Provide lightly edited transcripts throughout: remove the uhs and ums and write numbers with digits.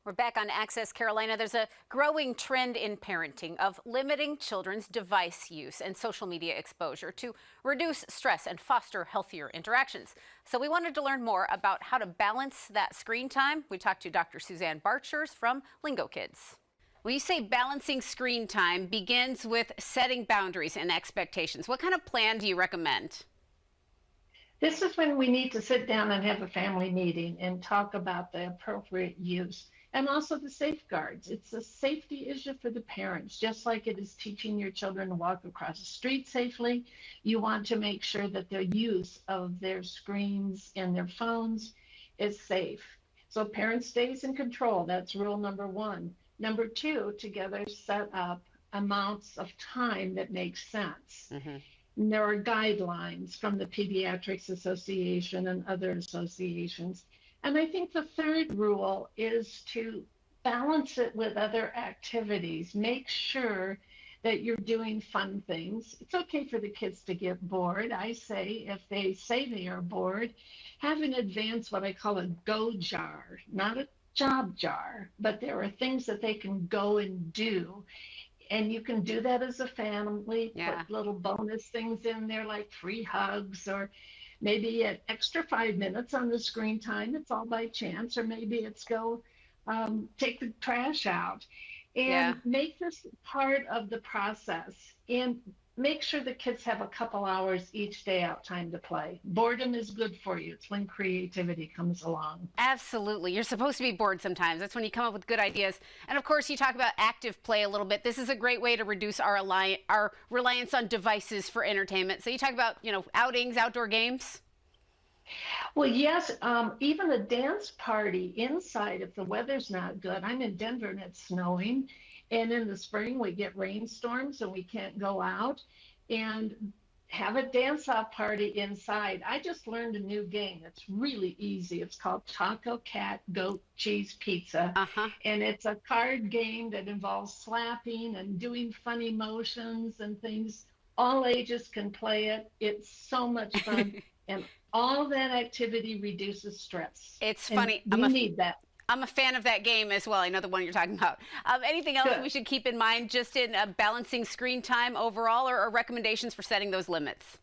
We're back on Access Carolina. There's a growing trend in parenting of limiting children's device use and social media exposure to reduce stress and foster healthier interactions. So we wanted to learn more about how to balance that screen time. We talked to Dr. Suzanne Barchers from Lingokids. When you say balancing screen time begins with setting boundaries and expectations, what kind of plan do you recommend? This is when we need to sit down and have a family meeting and talk about the appropriate use and also the safeguards. It's a safety issue for the parents, just like it is teaching your children to walk across the street safely. You want to make sure that their use of their screens and their phones is safe. So parent stays in control. That's rule number one. Number two, together set up amounts of time that make sense. And there are guidelines from the Pediatrics Association and other associations. And I think the third rule is to balance it with other activities. Make sure that you're doing fun things. It's okay for the kids to get bored. I say, if they say they are bored, have in advance what I call a go jar, not a job jar, but there are things that they can go and do. And you can do that as a family, put little bonus things in there like free hugs or maybe an extra 5 minutes on the screen time. It's all by chance. Or maybe it's go take the trash out. And make this part of the process. And make sure the kids have a couple hours each day out time to play. Boredom is good for you. It's when creativity comes along. Absolutely. You're supposed to be bored sometimes. That's when you come up with good ideas. And of course, you talk about active play a little bit. This is a great way to reduce our reliance on devices for entertainment. So you talk about, outings, outdoor games. Well, yes, even a dance party inside if the weather's not good. I'm in Denver and it's snowing. And in the spring, we get rainstorms and we can't go out. And have a dance-off party inside. I just learned a new game. It's really easy. It's called Taco Cat Goat Cheese Pizza. And it's a card game that involves slapping and doing funny motions and things. All ages can play it. It's so much fun. And all that activity reduces stress. It's funny. We need that. I'm a fan of that game as well. I know the one you're talking about. Anything else we should keep in mind just in balancing screen time overall or recommendations for setting those limits?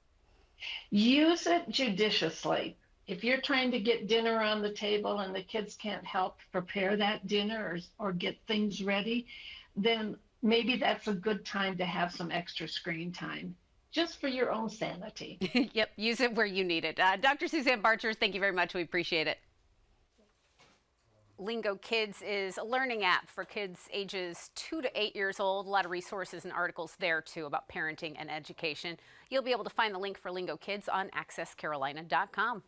Use it judiciously. If you're trying to get dinner on the table and the kids can't help prepare that dinner or get things ready, then maybe that's a good time to have some extra screen time. Just for your own sanity. Yep, use it where you need it. Dr. Suzanne Barchers, thank you very much. We appreciate it. Lingokids is a learning app for kids ages 2 to 8 years old. A lot of resources and articles there, too, about parenting and education. You'll be able to find the link for Lingokids on accesscarolina.com.